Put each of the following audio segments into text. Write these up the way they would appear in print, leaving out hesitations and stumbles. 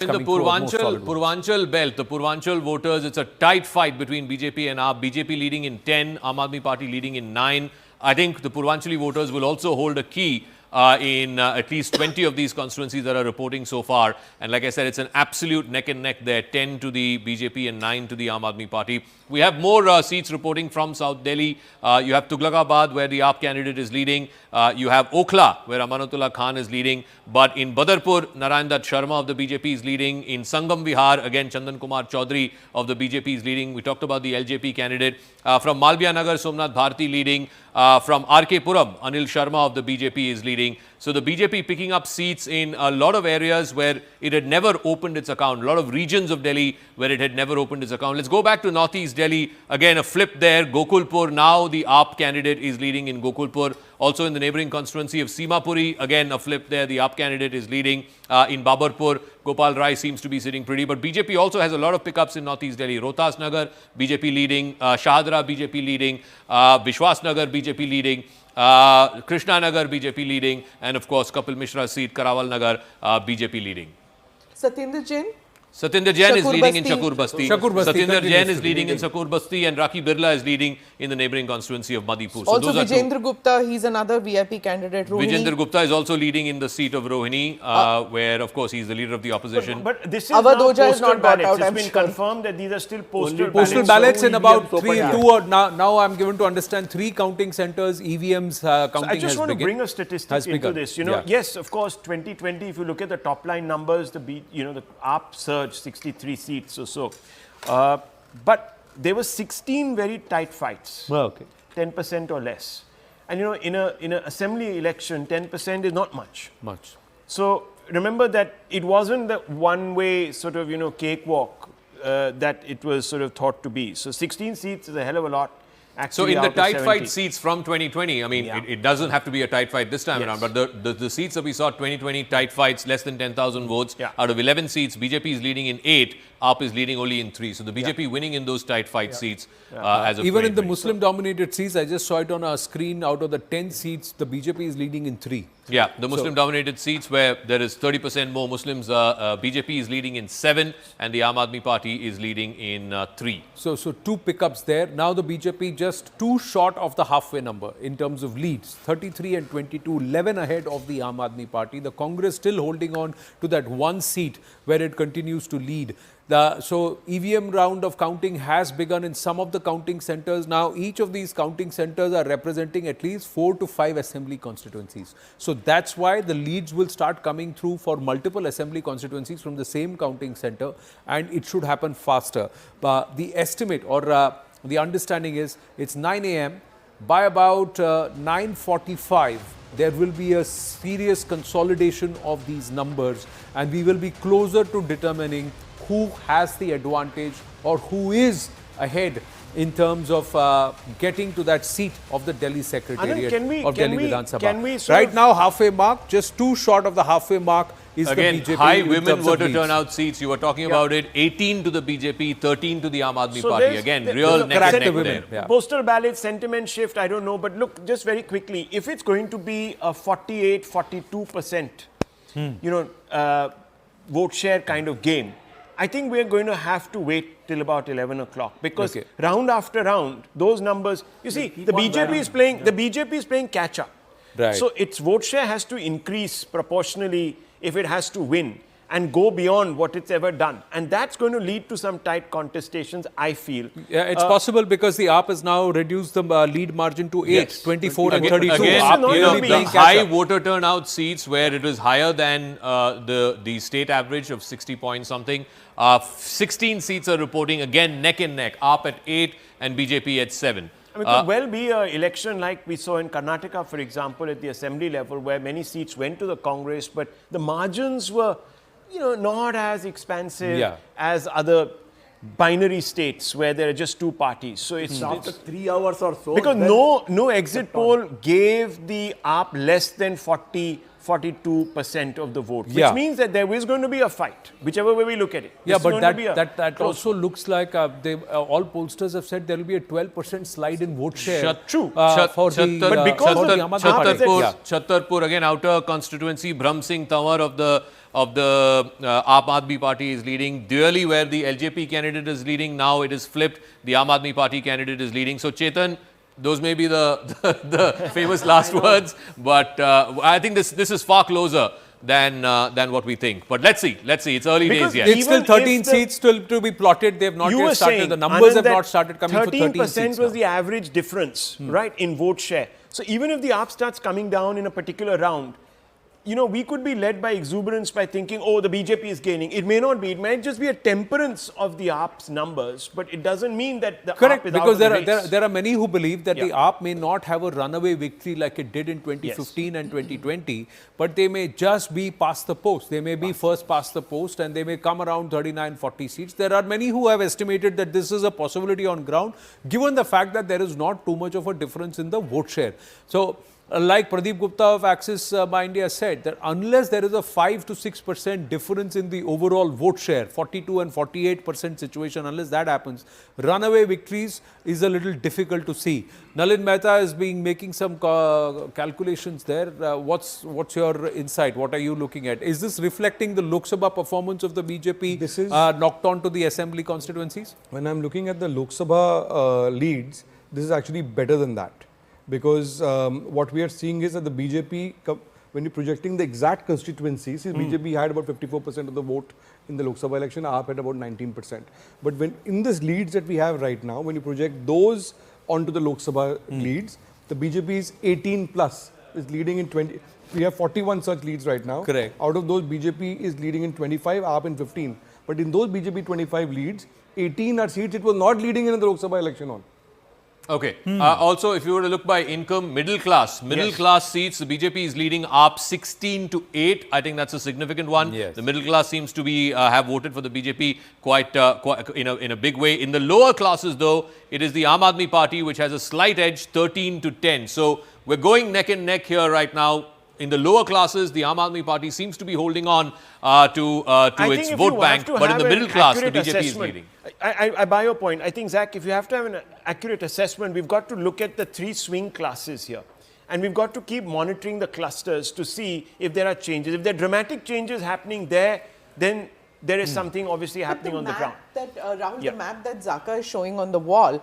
In the Purvanchal belt, the Purvanchal voters, it's a tight fight between BJP and AAP. BJP leading in 10, Aam Aadmi Party leading in 9. I think the Purvanchali voters will also hold a key in at least 20 of these constituencies that are reporting so far. And like I said, it's an absolute neck and neck there, 10 to the BJP and 9 to the Aam Aadmi Party. We have more seats reporting from South Delhi. You have Tughlakabad, where the AAP candidate is leading. You have Okhla, where Amanatullah Khan is leading. But in Badarpur, Narayan Dutt Sharma of the BJP is leading. In Sangam Vihar, again, Chandan Kumar Chaudhary of the BJP is leading. We talked about the LJP candidate. From Malviya Nagar, Somnath Bharati leading. From RK Puram, Anil Sharma of the BJP is leading. So the BJP picking up seats in a lot of areas where it had never opened its account. A lot of regions of Delhi where it had never opened its account. Let's go back to Northeast Delhi. Again, a flip there. Gokulpur, now the AAP candidate is leading in Gokulpur. Also in the neighbouring constituency of Simapuri, again a flip there. The AAP candidate is leading. In Babarpur, Gopal Rai seems to be sitting pretty. But BJP also has a lot of pickups in Northeast Delhi. Rohtas Nagar, BJP leading. Shahadra, BJP leading. Vishwas Nagar, BJP leading. Krishna Nagar, BJP leading. And of course, Kapil Mishra's seat, Karawal Nagar, BJP leading. Satyendra Jain? Satyendra Jain is leading in Shakur Basti. Satyendra Jain is leading in Shakur Basti, and Rakhi Birla is leading in the neighbouring constituency of Madhipur. So also Vijendra Gupta, he's another VIP candidate. Vijendra Gupta is also leading in the seat of Rohini, where of course he's the leader of the opposition. But this is Avadh Ojha is not got out. It's been confirmed that these are still postal ballots in about now I'm given to understand 3 counting centres, EVMs counting. So I just want to bring a statistic into this. You know, yes, of course, 2020. If you look at the top line numbers, the AAP surged 63 seats or so, but there were 16 very tight fights. Well, okay. 10% or less, and you know, in an assembly election, 10% is not much. So remember that it wasn't the one-way sort of cakewalk that it was sort of thought to be. So 16 seats is a hell of a lot. So in the tight fight seats from 2020, I mean, it doesn't have to be a tight fight this time around, but the seats that we saw 2020 tight fights, less than 10,000 votes, out of 11 seats, BJP is leading in 8, AAP is leading only in 3. So the BJP winning in those tight fight seats as of even in the Muslim-dominated seats, I just saw it on our screen, out of the 10 seats, the BJP is leading in 3. Yeah, the Muslim-dominated seats where there is 30% more Muslims, BJP is leading in 7 and the Aam Aadmi Party is leading in 3. So 2 pickups there. Now the BJP just 2 short of the halfway number in terms of leads. 33 and 22, 11 ahead of the Aam Aadmi Party. The Congress still holding on to that 1 seat where it continues to lead. So EVM round of counting has begun in some of the counting centres. Now each of these counting centres are representing at least 4 to 5 assembly constituencies. So that's why the leads will start coming through for multiple assembly constituencies from the same counting centre, and it should happen faster. The estimate or the understanding is it's 9 a.m. By about 9:45, there will be a serious consolidation of these numbers, and we will be closer to determining who has the advantage or who is ahead in terms of getting to that seat of the Delhi Secretariat of Delhi Vidhan Sabha. Right now, halfway mark, just 2 short of the halfway mark is again, the BJP. High women voter turnout seats. You were talking about it. 18 to the BJP, 13 to the Aam Aadmi Party. Again, real neck and neck there. Postal ballot sentiment shift, I don't know. But look, just very quickly, if it's going to be a 48, 42%, vote share kind of game, I think we're going to have to wait till about 11 o'clock because round after round, those numbers, you see, the BJP is playing catch up. Right. So its vote share has to increase proportionally if it has to win and go beyond what it's ever done. And that's going to lead to some tight contestations, I feel. Yeah, it's possible because the AAP has now reduced the lead margin to 8, 24 and 32. Again, the high voter turnout seats where it was higher than the state average of 60 point something. 16 seats are reporting, again, neck and neck. AAP at 8 and BJP at 7. I mean, it could well be an election like we saw in Karnataka, for example, at the assembly level, where many seats went to the Congress, but the margins were not as expansive as other binary states where there are just 2 parties. So it's after 3 hours or so. Because no exit poll gave the AAP less than 40 42% of the vote, which means that there is going to be a fight, whichever way we look at it. Yeah, This is but going to be a that also looks like all pollsters have said there will be a 12% slide in vote share. True. For the Aam Aadmi Party. Chhattarpur, again, outer constituency, Brahm Singh Tanwar of the Aam Aadmi Party is leading. Delhi, where the LJP candidate is leading, now it is flipped. The Aam Aadmi Party candidate is leading. So, Chetan, those may be the famous last words, but I think this is far closer than what we think. But let's see. It's early days yet. It's still 13 seats still to be plotted. They have not yet started. The numbers have not started coming for 13 seats. 13% was the average difference, right, in vote share. So even if the AAP starts coming down in a particular round, you know, we could be led by exuberance by thinking, oh, the BJP is gaining. It may not be. It might just be a temperance of the AAP's numbers, but it doesn't mean that the Correct, AAP is because out of the race. there are many who believe that the AAP may not have a runaway victory like it did in 2015 and 2020, but they may just be past the post. They may be first past the post and they may come around 39-40 seats. There are many who have estimated that this is a possibility on ground, given the fact that there is not too much of a difference in the vote share. So, like Pradeep Gupta of Axis by India said, that unless there is a 5 to 6% difference in the overall vote share, 42 and 48% situation, unless that happens, runaway victories is a little difficult to see. Nalin Mehta is making some calculations there. What's your insight? What are you looking at? Is this reflecting the Lok Sabha performance of the BJP knocked on to the assembly constituencies? When I'm looking at the Lok Sabha leads, this is actually better than that. Because what we are seeing is that the BJP, when you're projecting the exact constituencies, BJP had about 54% of the vote in the Lok Sabha election, AAP had about 19%. But when in this leads that we have right now, when you project those onto the Lok Sabha leads, the BJP is 18 plus, is leading in 20. We have 41 such leads right now. Correct. Out of those, BJP is leading in 25, AAP in 15. But in those BJP 25 leads, 18 are seats it was not leading in the Lok Sabha election on. Okay. Also, if you were to look by income, middle class seats, the BJP is leading AAP 16-8. I think that's a significant one. Yes. The middle class seems to be have voted for the BJP quite in a big way. In the lower classes, though, it is the Aam Aadmi Party which has a slight edge, 13-10. So we're going neck and neck here right now. In the lower classes, the Aam Aadmi Party seems to be holding on to its vote bank, but in the middle class, the BJP is leading. I buy your point. I think, Zach, if you have to have an accurate assessment, we've got to look at the three swing classes here. And we've got to keep monitoring the clusters to see if there are changes. If there are dramatic changes happening there, then there is something obviously happening on the ground. Rahul, the map that Zaka is showing on the wall,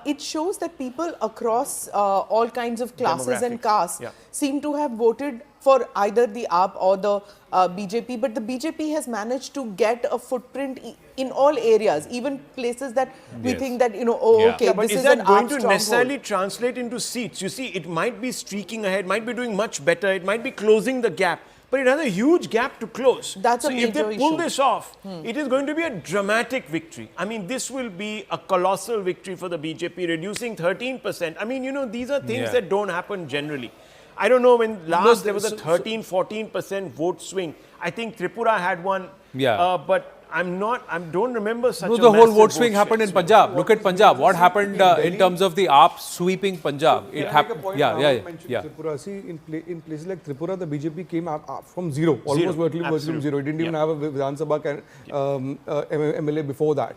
it shows that people across all kinds of classes and castes seem to have voted for either the AAP or the BJP, but the BJP has managed to get a footprint in all areas, even places that we think that, you know, but this is an that going AAP to necessarily translate into seats? You see, it might be streaking ahead, might be doing much better, it might be closing the gap. But it has a huge gap to close. That's a major if they pull issue. this off, it is going to be a dramatic victory. I mean, this will be a colossal victory for the BJP, reducing 13%. I mean, you know, these are things that don't happen generally. I don't know when last there was a 13-14% vote swing. I think Tripura had one, but I don't remember such a the whole massive vote swing happened in Punjab. Look at Punjab. What happened in terms of the AAP sweeping Punjab? It happened. Tripura. See, in places like Tripura, the BJP came up from zero, almost virtually from zero. It didn't even have a Vidhan Sabha MLA before that.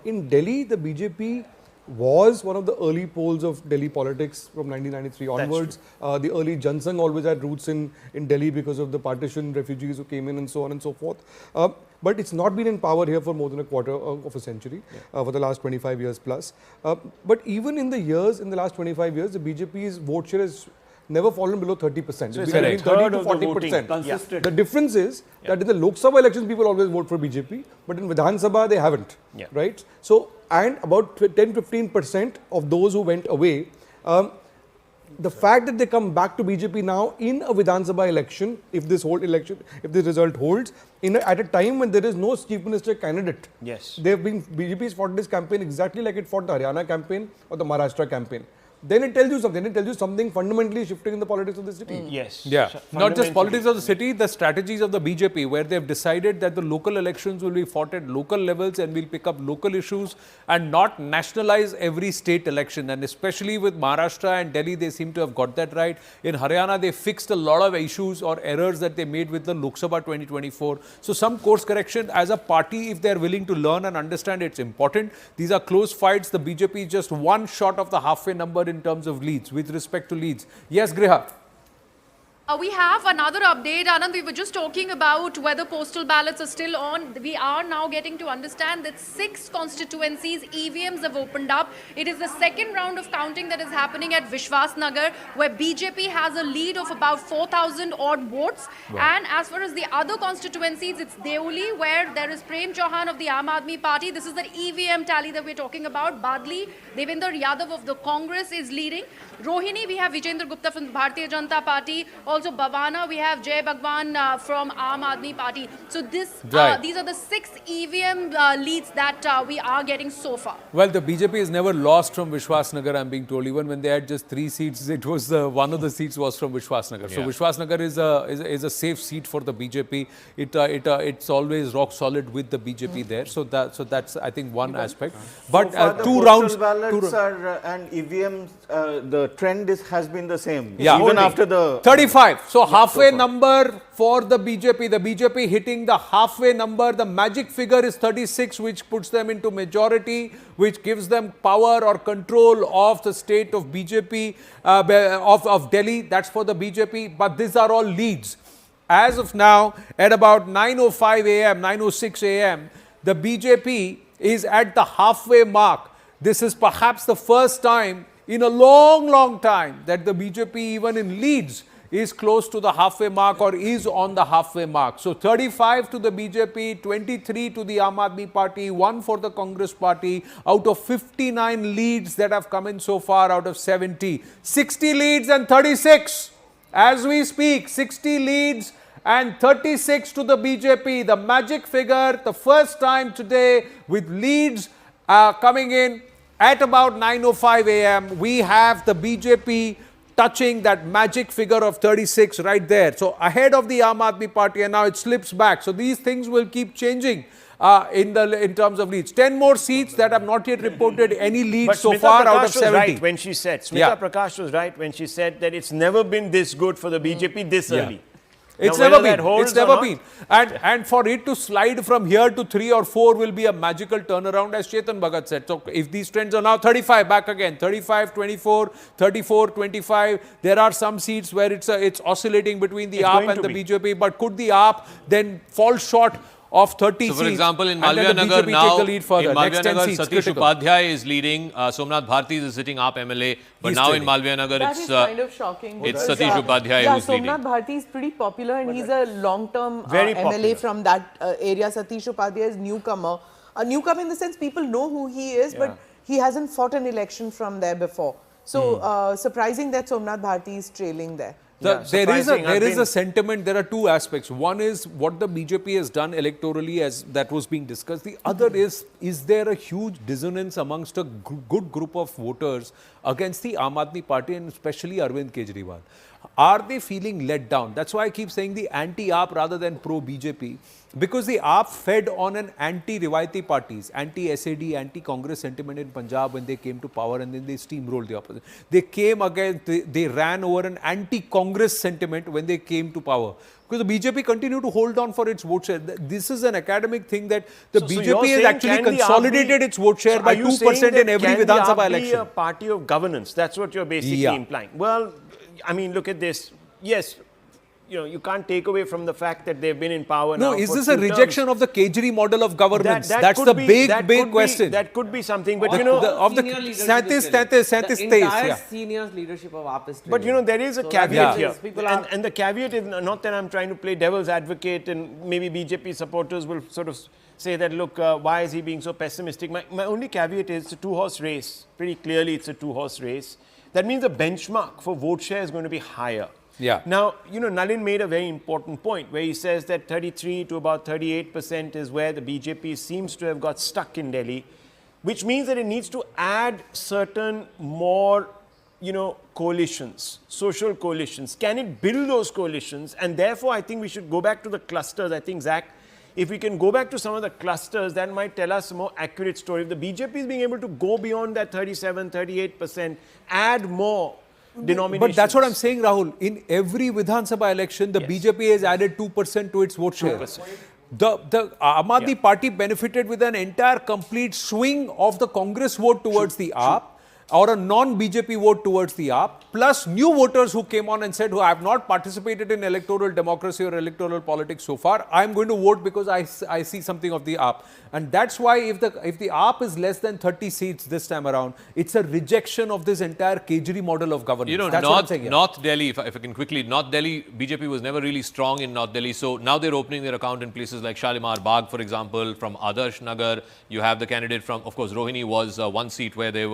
In Delhi, the BJP was one of the early poles of Delhi politics from 1993 onwards. The early Jansangh always had roots in Delhi because of the partition refugees who came in and so on and so forth. But it's not been in power here for more than a quarter of a century, for the last 25 years plus. But even in the last 25 years, the BJP's vote share has never fallen below 30%. So it's between 30 to 40%. The difference is that in the Lok Sabha elections, people always vote for BJP, but in Vidhan Sabha, they haven't. Right? So, and about 10-15% of those who went away, the fact that they come back to BJP now in a Vidhan Sabha election, if this result holds, at a time when there is no chief minister candidate, BJP has fought this campaign exactly like it fought the Haryana campaign or the Maharashtra campaign. then it tells you something. Then it tells you something fundamentally shifting in the politics of the city. Yes. Yeah, not just politics of the city, the strategies of the BJP, where they've decided that the local elections will be fought at local levels and will pick up local issues and not nationalize every state election. And especially with Maharashtra and Delhi, they seem to have got that right. In Haryana, they fixed a lot of issues or errors that they made with the Lok Sabha 2024. So some course correction as a party, if they're willing to learn and understand, it's important. These are close fights. The BJP is just one short of the halfway number in terms of leads, with respect to leads. Yes, Griha. We have another update. Anand, we were just talking about whether postal ballots are still on. We are now getting to understand that 6 constituencies, EVMs have opened up. It is the second round of counting that is happening at Vishwas Nagar, where BJP has a lead of about 4,000 odd votes. Wow. And as far as the other constituencies, it's Deoli, where there is Prem Chauhan of the Aam Aadmi Party. This is the EVM tally that we're talking about. Badli, Devendra Yadav of the Congress is leading. Rohini, we have Vijendra Gupta from the Bharatiya Janata Party. Also Bhavana, we have Jay Bhagwan from Aam Aadmi Party. So these are the 6 EVM leads that we are getting so far. Well, the BJP has never lost from Vishwas Nagar, I'm being told. Even when they had just 3 seats, it was one of the seats was from Vishwas Nagar. Yeah. So Vishwas Nagar is a safe seat for the BJP. It's always rock solid with the BJP there. So that's I think one aspect. But so 2 rounds. Ballots and EVMs, the trend has been the same. Yeah. Even after the 35. So halfway number for the BJP. The BJP hitting the halfway number. The magic figure is 36, which puts them into majority, which gives them power or control of the state of BJP, of Delhi. That's for the BJP. But these are all leads. As of now, at about 9:05 a.m., 9:06 a.m., the BJP is at the halfway mark. This is perhaps the first time in a long time that the BJP, even in leads, is close to the halfway mark or is on the halfway mark. So 35 to the BJP, 23 to the Aam Aadmi Party, 1 for the Congress Party, out of 59 leads that have come in so far out of 70. 60 leads and 36. As we speak, 60 leads and 36 to the BJP. The magic figure, the first time today with leads coming in at about 9:05 a.m. We have the BJP touching that magic figure of 36 right there. So ahead of the Aam Aadmi Party, and now it slips back. So these things will keep changing in terms of leads. 10 more seats that have not yet reported any leads so far out of 70. Right when she said, Smita Prakash was right when she said that it's never been this good for the BJP this early. It's never been. It's never been. And for it to slide from here to 3 or 4 will be a magical turnaround, as Chetan Bhagat said. So if these trends are now 35, back again, 35, 24, 34, 25, there are some seats where it's oscillating between the AAP and the BJP. But could the AAP then fall short of 30 seats? So for example, in Malviya Nagar now, in Malviya Nagar, seats, Satish Upadhyay is leading. Somnath Bharti is sitting AAP MLA. But now in Malviya Nagar, it's kind of shocking. It's Satish Upadhyay who's leading. Somnath Bharti is pretty popular and he's a long-term MLA from that area. Satish Upadhyay is newcomer. A newcomer in the sense people know who he is, but he hasn't fought an election from there before. So surprising that Somnath Bharti is trailing there. There is a sentiment. There are 2 aspects. One is what the BJP has done electorally, as that was being discussed. The other is there a huge dissonance amongst a good group of voters against the Aam Aadmi Party and especially Arvind Kejriwal? Are they feeling let down? That's why I keep saying the anti-AAP rather than pro-BJP. Because the AAP fed on an anti-Rivaiti parties, anti-SAD, anti-Congress sentiment in Punjab when they came to power, and then they steamrolled the opposition. They came against, they ran over an anti-Congress sentiment when they came to power. Because the BJP continued to hold on for its vote share. This is an academic thing that the BJP has actually consolidated its vote share by 2% in every Vidhan Sabha election. Be a party of governance? That's what you're basically implying. Well, I mean, look at this. Yes, you can't take away from the fact that they've been in power now. No, is this a rejection of the Kejri model of governance? That's the big question. That could be something, but the entire senior leadership of AAP is but there is a caveat here. And the caveat is not that I'm trying to play devil's advocate and maybe BJP supporters will sort of say that, look, why is he being so pessimistic? My only caveat is it's a 2-horse race. Pretty clearly it's a 2-horse race. That means the benchmark for vote share is going to be higher. Yeah. Now, Nalin made a very important point where he says that 33 to about 38% is where the BJP seems to have got stuck in Delhi, which means that it needs to add certain more coalitions, social coalitions? Can it build those coalitions? And therefore, I think we should go back to the clusters. I think, Zach, if we can go back to some of the clusters, that might tell us a more accurate story. If the BJP is being able to go beyond that 37, 38%, add more denominations. But that's what I'm saying, Rahul. In every Vidhan Sabha election, the BJP has added 2% to its vote share. 2%. The Aam Aadmi Party benefited with an entire complete swing of the Congress vote towards the AAP, or a non-BJP vote towards the AAP, plus new voters who came on and said, who have not participated in electoral democracy or electoral politics so far, I'm going to vote because I see something of the AAP. And that's why if the AAP is less than 30 seats this time around, it's a rejection of this entire Kejri model of governance. You know, North Delhi, if I can quickly, North Delhi, BJP was never really strong in North Delhi. So now they're opening their account in places like Shalimar Bagh, for example, from Adarsh Nagar. You have the candidate from, of course, Rohini was one seat where they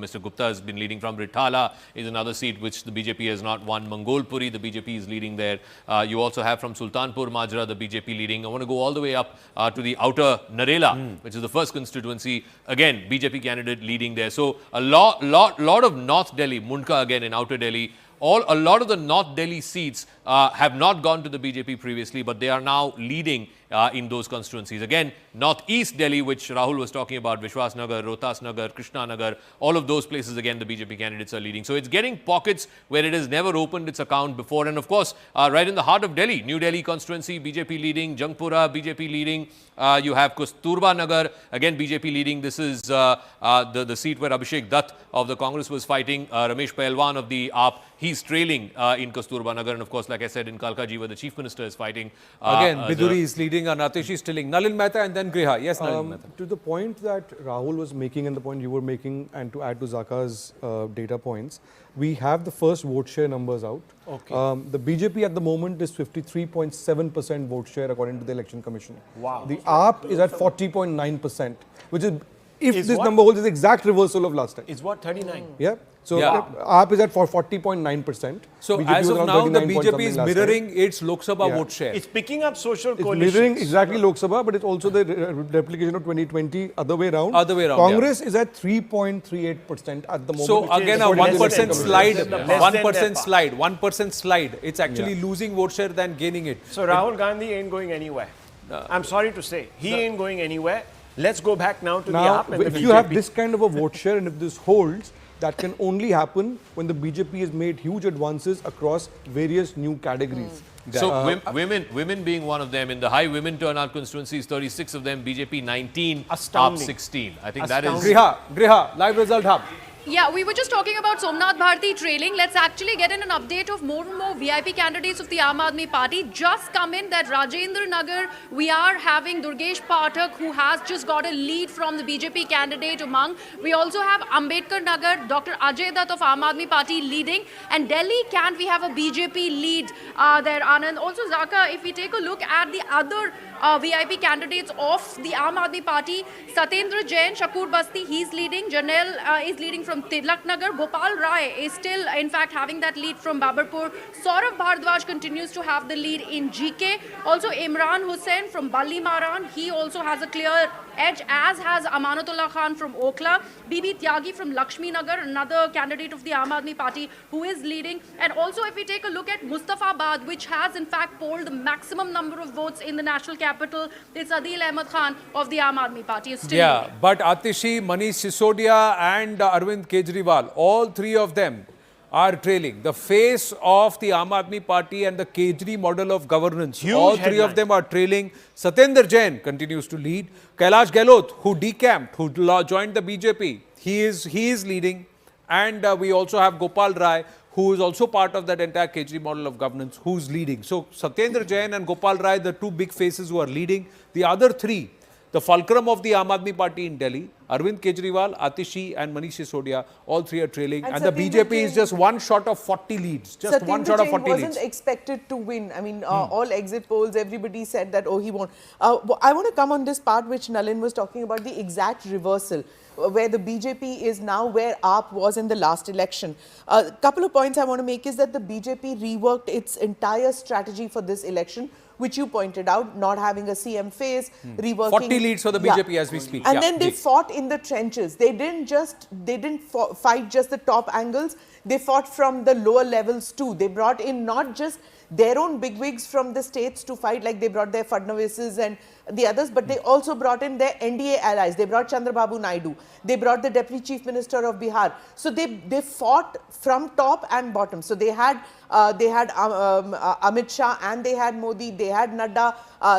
Mr. Gupta has been leading from. Rithala is another seat which the BJP has not won. Mangolpuri, the BJP is leading there. You also have from Sultanpur Majra, the BJP leading. I want to go all the way up to the outer Narela, which is the first constituency. Again, BJP candidate leading there. So a lot of North Delhi, Mundka again in outer Delhi. A lot of the North Delhi seats have not gone to the BJP previously, but they are now leading in those constituencies. Again, Northeast Delhi, which Rahul was talking about, Vishwas Nagar, Rohtas Nagar, Krishna Nagar, all of those places, again, the BJP candidates are leading. So it's getting pockets where it has never opened its account before. And of course, right in the heart of Delhi, New Delhi constituency, BJP leading, Jangpura, BJP leading. You have Kasturba Nagar, again, BJP leading. This is the seat where Abhishek Dutt of the Congress was fighting. Ramesh Pahalwan of the AAP, he's trailing in Kasturba Nagar. And of course, like I said, in Kalkaji, where the Chief Minister is fighting. Again, Biduri is leading and Atishi is still leading. Nalin Mehta and then Griha. Yes, Nalin Mehta. To the point that Rahul was making and the point you were making, and to add to Zaka's data points, we have the first vote share numbers out. Okay. The BJP at the moment is 53.7% vote share according to the Election Commission. Wow. The AAP is at 40.9%, which is, if Is this what? number holds, is the exact reversal of last time. It's what, 39? Yeah. So Yeah. AAP is at 40.9%. So BJP as was of around now, the 39 point BJP something is last time. mirroring its Lok Sabha Yeah. vote share. It's picking up social It's coalitions. mirroring exactly Lok Sabha, but it's also the replication of 2020 other way around. Other way around, Congress is at 3.38% at the moment. So again, a according to 1% the slide, Less than 1% that. slide, 1% slide. It's actually losing vote share than gaining it. So Rahul Gandhi ain't going anywhere. I'm sorry to say, he ain't going anywhere. Let's go back now to Now, the AAP and the if BJP. you have this kind of a vote share and if this holds, that can only happen when the BJP has made huge advances across various new categories. So women being one of them, in the high women turnout constituencies, 36 of them, BJP 19, AAP Astounding. 16. I think that is... Griha, live result hub. Yeah, we were just talking about Somnath Bharti trailing. Let's actually get in an update of more and more VIP candidates of the Aam Aadmi Party. Just come in that Rajendra Nagar, we are having Durgesh Pathak, who has just got a lead from the BJP candidate Umang. We also have Ambedkar Nagar, Dr. Ajay Dutt of Aam Aadmi Party leading. And Delhi, can we have a BJP lead there, Anand? Also, Zaka, if we take a look at the other VIP candidates of the Aam Aadmi Party, Satyendra Jain, Shakur Basti, he's leading. Janel is leading from Tilak Nagar. Gopal Rai is still, in fact, having that lead from Babarpur. Saurabh Bhardwaj continues to have the lead in GK. Also, Imran Hussain from Balli Maran, he also has a clear edge, as has Amanatullah Khan from Okhla. Bibi Tyagi from Lakshmi Nagar, another candidate of the Aam Aadmi Party who is leading. And also, if we take a look at Mustafabad, which has in fact polled the maximum number of votes in the national capital, it's Adil Ahmed Khan of the Aam Aadmi Party is still leading. But Atishi, Manish Sisodia and Arvind Kejriwal, all three of them are trailing. The face of the Aam Aadmi Party and the Kejri model of governance, Huge all three of headline. them are trailing. Satyendra Jain continues to lead. Kailash Gehlot, who decamped, who joined the BJP, he is leading. And we also have Gopal Rai, who is also part of that entire Kejri model of governance, who's leading. So Satyendra Jain and Gopal Rai, the two big faces who are leading. The other three, the fulcrum of the Aam Aadmi Party in Delhi, Arvind Kejriwal, Atishi and Manish Sisodia, all three are trailing. And the Satyendra BJP is Jain- just one shot of 40 leads. Just one Satyendra shot of Jain 40 wasn't leads. expected to win. I mean, all exit polls, everybody said that, oh, he won't. I want to come on this part which Nalin was talking about, the exact reversal, where the BJP is now where AAP was in the last election. A couple of points I want to make is that the BJP reworked its entire strategy for this election, which you pointed out, not having a CM face, reworking. 40 leads for the BJP as we speak. And then they fought in the trenches. They didn't fight just the top angles. They fought from the lower levels too. They brought in not just their own bigwigs from the states to fight, like they brought their Fadnavises and the others, but they also brought in their NDA allies. They brought Chandrababu Naidu. They brought the Deputy Chief Minister of Bihar. So they fought from top and bottom. So they had Amit Shah and they had Modi, they had Nadda,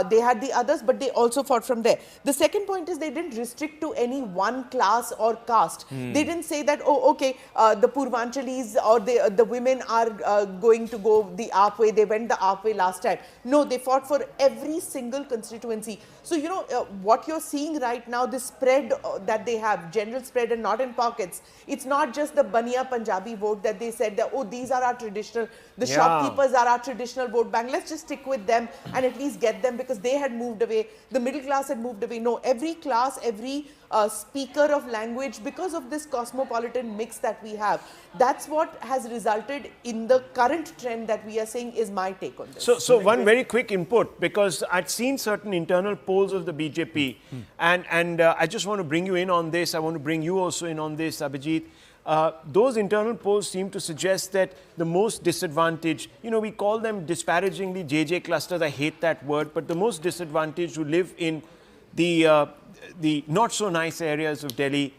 they had the others, but they also fought from there. The second point is they didn't restrict to any one class or caste. They didn't say that, oh, okay, the Purvanchalis or the women are going to go the AAP way. They went the AAP way last time. No, they fought for every single constituency. So, you know, what you're seeing right now, this spread that they have, general spread and not in pockets, it's not just the Baniya Punjabi vote that they said that, oh, these are our traditional, the shopkeepers are our traditional vote bank. Let's just stick with them and at least get them because they had moved away. The middle class had moved away. No, every class, every speaker of language, because of this cosmopolitan mix that we have, that's what has resulted in the current trend that we are seeing is my take on this. So one very quick input, because I'd seen certain internal polls of the BJP and I just want to bring you in on this. I want to bring you also in on this, Abhijit. Those internal polls seem to suggest that the most disadvantaged, you know, we call them disparagingly JJ clusters. I hate that word, but the most disadvantaged who live in the not so nice areas of Delhi,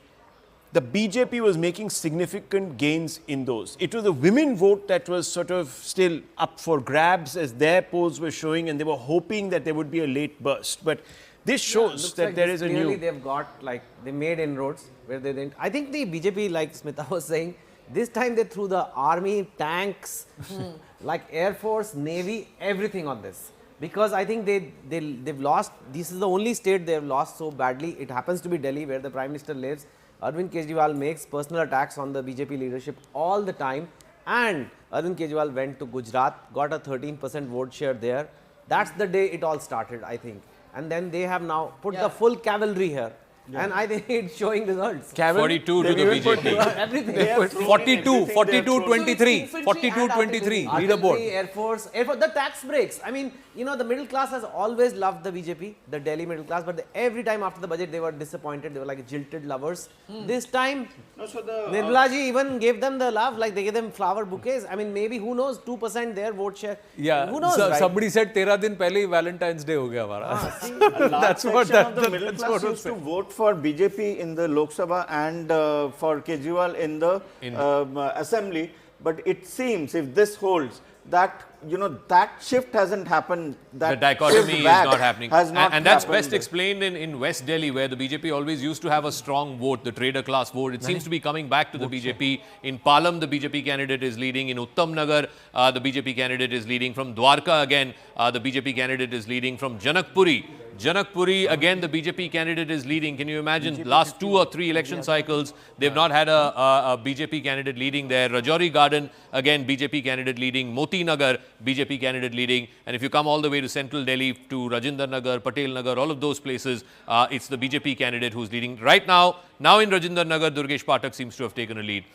the BJP was making significant gains in those. It was the women vote that was sort of still up for grabs as their polls were showing, and they were hoping that there would be a late burst. But this shows that there is a new... They've got, like, they made inroads where they didn't. I think the BJP, like Smita was saying, this time they threw the army, tanks, like Air Force, Navy, everything on this. Because I think they've lost, this is the only state they've lost so badly. It happens to be Delhi where the Prime Minister lives. Arvind Kejriwal makes personal attacks on the BJP leadership all the time. And Arvind Kejriwal went to Gujarat, got a 13% vote share there. That's the day it all started, I think. And then they have now put the full cavalry here. And I think it's showing results. 42 to the BJP. Everything. 42, 23. 42, 23. Leaderboard. Air Force, the tax breaks. I mean, you know, the middle class has always loved the BJP, the Delhi middle class, but every time after the budget, they were disappointed. They were like jilted lovers. This time, Nirmala ji even gave them the love, like they gave them flower bouquets. I mean, maybe, who knows, 2% their vote share. Yeah. Who knows, So, right? somebody said, 13 din pehle hi Valentine's Day ho gaya hamara. That's what the middle class used to vote for BJP in the Lok Sabha and for Kejriwal in the assembly. But it seems, if this holds, that, you know, that shift hasn't happened. That the dichotomy is not happening. And that's best explained in West Delhi, where the BJP always used to have a strong vote, the trader class vote. It seems to be coming back to the BJP. In Palam, the BJP candidate is leading. In Uttam Nagar, the BJP candidate is leading. From Dwarka, again, the BJP candidate is leading. From Janakpuri, again, the BJP candidate is leading. Can you imagine? Last 2 or 3 election cycles, they've not had a BJP candidate leading there. Rajouri Garden, again, BJP candidate leading. Moti Nagar, BJP candidate leading. And if you come all the way to central Delhi, to Rajinder Nagar, Patel Nagar, all of those places, it's the BJP candidate who's leading. Right now in Rajinder Nagar, Durgesh Pathak seems to have taken a lead.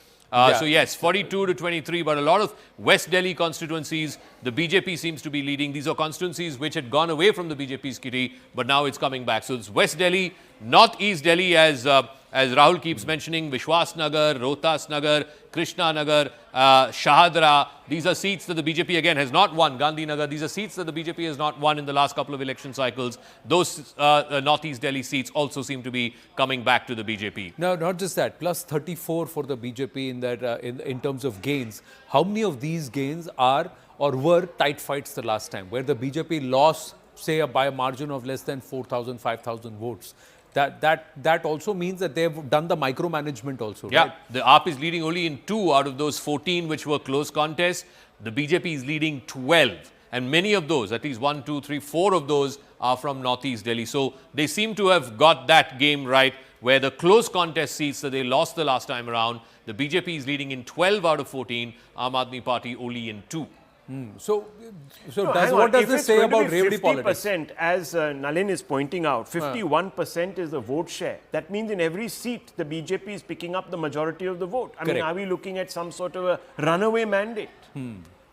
So yes, 42 to 23, but a lot of West Delhi constituencies, the BJP seems to be leading. These are constituencies which had gone away from the BJP's kitty, but now it's coming back. So it's West Delhi, North-East Delhi, as Rahul keeps mentioning, Vishwas Nagar, Rohtas Nagar, Krishna Nagar, Shahadra. These are seats that the BJP again has not won. Gandhi Nagar. These are seats that the BJP has not won in the last couple of election cycles. Those North-East Delhi seats also seem to be coming back to the BJP. No, not just that. Plus 34 for the BJP in that in terms of gains. How many of these gains are or were tight fights the last time, where the BJP lost, say, by a margin of less than 4,000, 5,000 votes? That also means that they've done the micromanagement also, yeah, right? The AAP is leading only in 2 out of those 14 which were close contests. The BJP is leading 12. And many of those, at least 1, 2, 3, 4 of those are from Northeast Delhi. So they seem to have got that game right, where the close contest seats that they lost the last time around, the BJP is leading in 12 out of 14, Aam Aadmi Party only in 2. So what does this say about Revdi politics? 50%, as Nalin is pointing out, 51% is the vote share. That means in every seat, the BJP is picking up the majority of the vote. I mean, are we looking at some sort of a runaway mandate?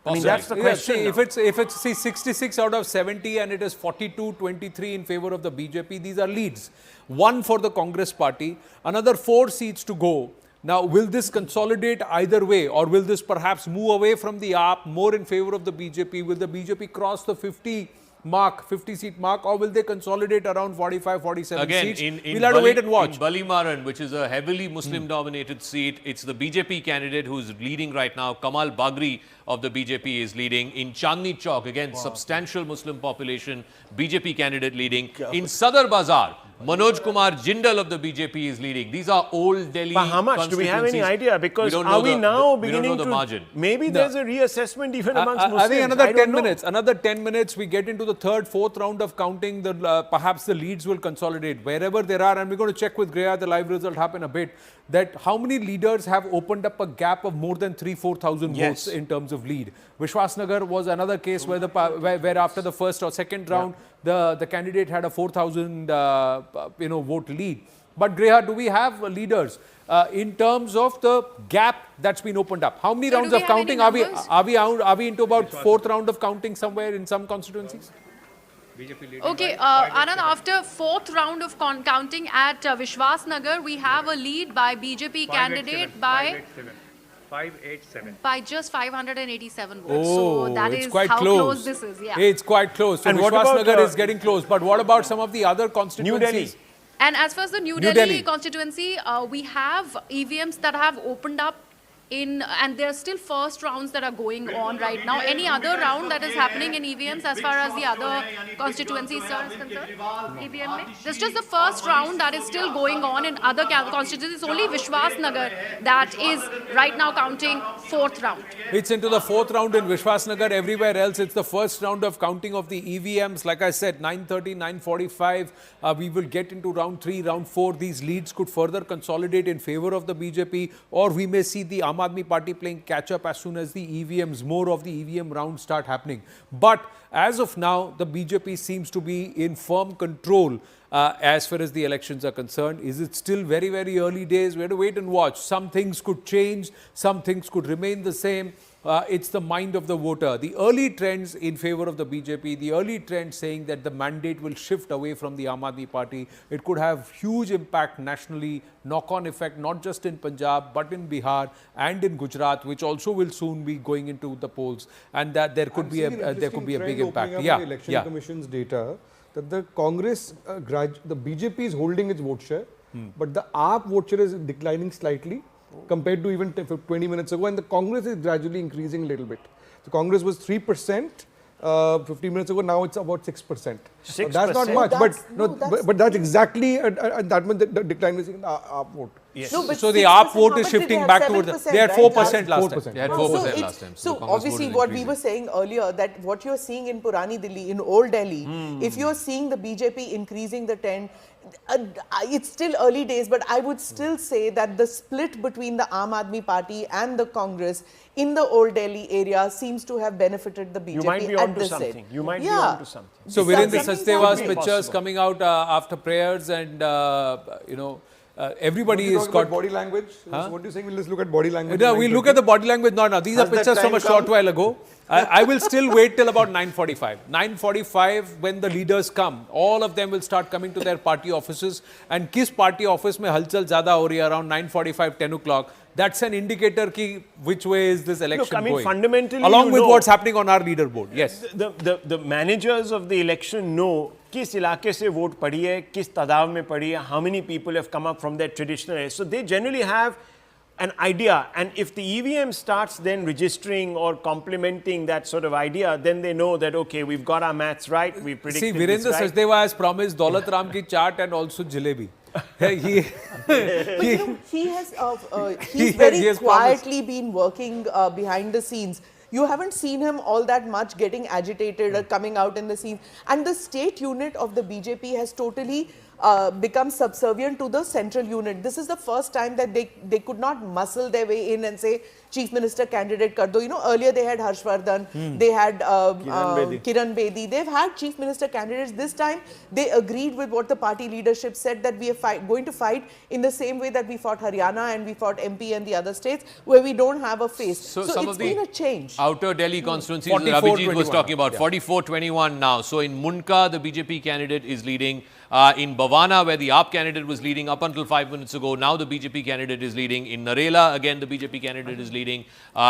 I mean, that's the Yeah, question. see, now. if it's see 66 out of 70 and it is 42-23 in favor of the BJP, these are leads. One for the Congress party, another 4 seats to go. Now, will this consolidate either way, or will this perhaps move away from the AAP more in favor of the BJP? Will the BJP cross the 50 seat mark, or will they consolidate around 45, 47 Again, seats? We'll have to wait and watch. In Balimaran, which is a heavily Muslim-dominated seat, it's the BJP candidate who's leading right now. Kamal Bagri of the BJP is leading. In Chandni Chowk, again, substantial Muslim population, BJP candidate leading. In Sadar Bazaar, Manoj Kumar Jindal of the BJP is leading. These are old Delhi But how much? Do we have any idea? Because we are we now we beginning don't know the to... margin. Maybe there's a reassessment even amongst Muslims. I think another 10 know. minutes. Another 10 minutes, we get into the third, fourth round of counting. Perhaps the leads will consolidate wherever there are. And we're going to check with Greya, the live result happen a bit, that how many leaders have opened up a gap of more than 4,000 votes in terms of lead. Vishwasnagar was another case where where after the first or second round, the candidate had a 4,000 vote lead. But Greya, do we have leaders in terms of the gap that's been opened up? How many So rounds do we of have counting any are we into about fourth round of counting somewhere in some constituencies? Okay, Anand, after fourth round of counting at Vishwasnagar, we have a lead by BJP candidate by 587. by just 587 votes. Oh, so that it's is quite how close. close this is. Yeah. It's quite close. So And what about, Vishwasnagar is getting close. But what about some of the other constituencies? Delhi. And as far as the New Delhi. Delhi constituency, we have EVMs that have opened up and there are still first rounds that are going on right now. Any other round that is happening in EVMs as far as the other constituencies, sir, is concerned? EVM mein? There's just the first round that is still going on in other constituencies. Only Vishwasnagar that is right now counting fourth round. It's into the fourth round in Vishwasnagar. Everywhere else, it's the first round of counting of the EVMs. Like I said, 9:30, 9:45. We will get into round 3, round 4. These leads could further consolidate in favor of the BJP, or we may see the Aam Aadmi Party playing catch up as soon as the EVMs, more of the EVM rounds start happening. But as of now, the BJP seems to be in firm control as far as the elections are concerned. Is it still very, very early days? We have to wait and watch. Some things could change, some things could remain the same. It's the mind of the voter. The early trends in favor of the BJP, the early trends saying that the mandate will shift away from the Aam Aadmi Party. It could have huge impact nationally, knock-on effect, not just in Punjab, but in Bihar and in Gujarat, which also will soon be going into the polls. And that there could be a big impact. The Election Commission's data that the Congress, the BJP is holding its vote share, but the AAP vote share is declining slightly compared to even 20 minutes ago, and the Congress is gradually increasing a little bit. The Congress was 3% 15 minutes ago, now it's about 6%. 6%? That's not much, but that's exactly that much the decline is in the AAP vote. Yes. No, but So the 6%, AAP how vote much is did they shifting have? back towards 7%, they had right? 4% last time. 4%. They had No, 4% so last time. So the Congress obviously vote is what we increasing. were saying earlier, that what you're seeing in Purani Delhi, in Old Delhi, if you're seeing the BJP increasing the trend, it's still early days, but I would still say that the split between the Aam Aadmi Party and the Congress in the Old Delhi area seems to have benefited the BJP You might be at onto this something. end. You might be onto something. So Virendra Something Sachdeva's could be pictures possible. coming out after prayers, and everybody When we is talk got. about body language. So what do you think? We'll just look at body language. No, we look at the body language. No. These are Has that pictures from time a short come? while ago. I will still wait till about 9:45. 9:45 when the leaders come, all of them will start coming to their party offices. And किस party office में हलचल ज़्यादा हो रही है around 9:45, 10 o'clock. That's an indicator कि which way is this election Look, I mean, going. fundamentally, along you with know, what's happening on our leaderboard. Yes. The managers of the election know किस इलाके से vote पड़ी है, किस तादाद में पड़ी है, how many people have come up from their traditional area. So they generally have an idea, and if the EVM starts then registering or complementing that sort of idea, then they know that, okay, we've got our maths right, we've predicted See, this Virendra right. Sachdeva has promised Daulat Ram ki chaat and also jalebi. But you know, he's He very has quietly been working behind the scenes. You haven't seen him all that much getting agitated or coming out in the scenes. And the state unit of the BJP has totally become subservient to the central unit. This is the first time that they could not muscle their way in and say, Chief Minister candidate kar do. You know, earlier they had Harshvardhan, they had Kiran Bedi. They've had Chief Minister candidates. This time they agreed with what the party leadership said, that we are going to fight in the same way that we fought Haryana and we fought MP and the other states, where we don't have a face. So it's been a change. Outer Delhi constituencies that Abhijit was talking about, 44-21 now. So in Mundka, the BJP candidate is leading. In Bhavana, where the AAP candidate was leading up until 5 minutes ago, now the BJP candidate is leading. In Narela, again, the BJP candidate is leading.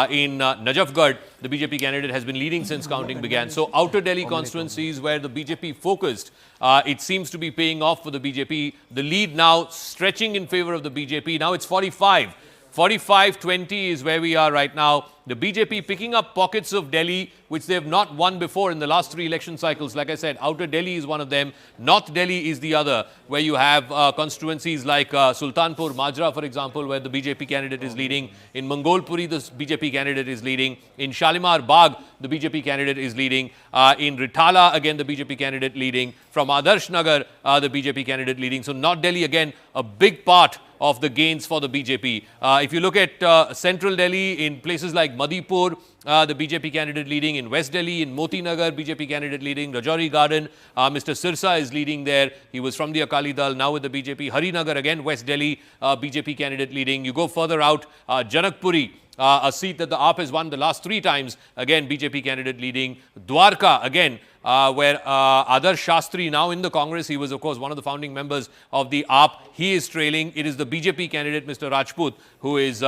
In Najafgarh, the BJP candidate has been leading since counting began. So outer Delhi constituencies where the BJP focused, it seems to be paying off for the BJP. The lead now stretching in favor of the BJP. Now it's 45. 45-20 is where we are right now. The BJP picking up pockets of Delhi, which they have not won before in the last 3 election cycles. Like I said, Outer Delhi is one of them. North Delhi is the other, where you have constituencies like Sultanpur, Majra, for example, where the BJP candidate is leading. In Mangolpuri, the BJP candidate is leading. In Shalimar Bagh, the BJP candidate is leading. In Rithala, again, the BJP candidate leading. From Adarsh Nagar, the BJP candidate leading. So North Delhi, again, a big part of the gains for the BJP. If you look at Central Delhi, in places like Madhipur, the BJP candidate leading. In West Delhi, in Moti Nagar, BJP candidate leading. Rajouri Garden, Mr. Sirsa is leading there. He was from the Akali Dal, now with the BJP. Harinagar, again, West Delhi, BJP candidate leading. You go further out, Janakpuri, a seat that the AAP has won the last 3 times. Again, BJP candidate leading. Dwarka, again, where Adarsh Shastri, now in the Congress, he was, of course, one of the founding members of the AAP. He is trailing. It is the BJP candidate, Mr. Rajput, who is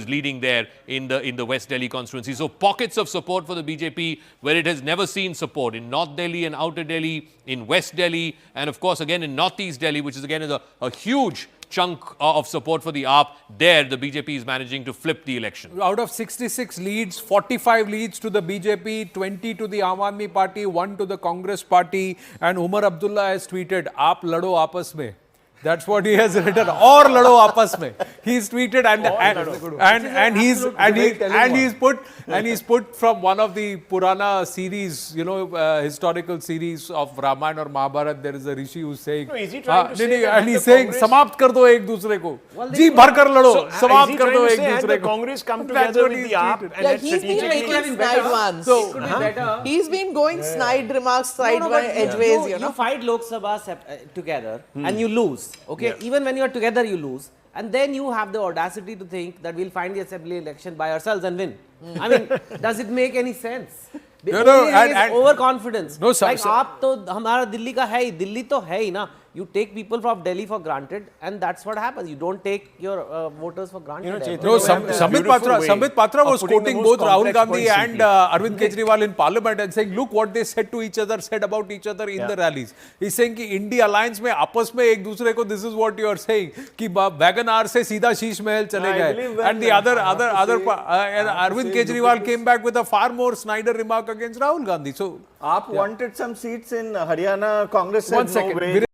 leading there in the West Delhi constituency. So pockets of support for the BJP where it has never seen support, in North Delhi and Outer Delhi, in West Delhi, and of course, again, in Northeast Delhi, which is again a huge chunk of support for the AAP. There, the BJP is managing to flip the election. Out of 66 leads, 45 leads to the BJP, 20 to the Aam Aadmi Party, 1 to the Congress Party. And Umar Abdullah has tweeted, "Aap lado aapas mein." That's what he has written. Or lado aapas mein. He's tweeted and he's put from one of the Purana series, you know, historical series of Ramayana or Mahabharata. There is a rishi who's saying, no, is he trying to say and he's saying, "Samapt kar do ek dusre ko." Ji bhar kar lado. Samapt kar do ek dusre ko. Congress come together with the AAP and he's been making snide ones. So he's been going snide remarks, sideways, edgeways. You fight Lok Sabha together and you lose. Okay, even when you are together, you lose. And then you have the audacity to think that we'll find the assembly election by ourselves and win. I mean, does it make any sense? And overconfidence. No, like, आप तो हमारा दिल्ली का है ही, दिल्ली तो है ही ना. You take people from Delhi for granted, and that's what happens. You don't take your voters for granted. No, Sambit Patra was quoting both Rahul Gandhi and Arvind Kejriwal in Parliament and saying, look what they said to each other, said about each other in the rallies. He's saying कि India Alliance में आपस में एक दूसरे को, this is what you are saying, कि Wagon-R से सीधा शीश महल चले गए. And the other Arvind Kejriwal came back with a far more snidey remark against Rahul Gandhi. So, AAP wanted some seats in Haryana. Congress said no way.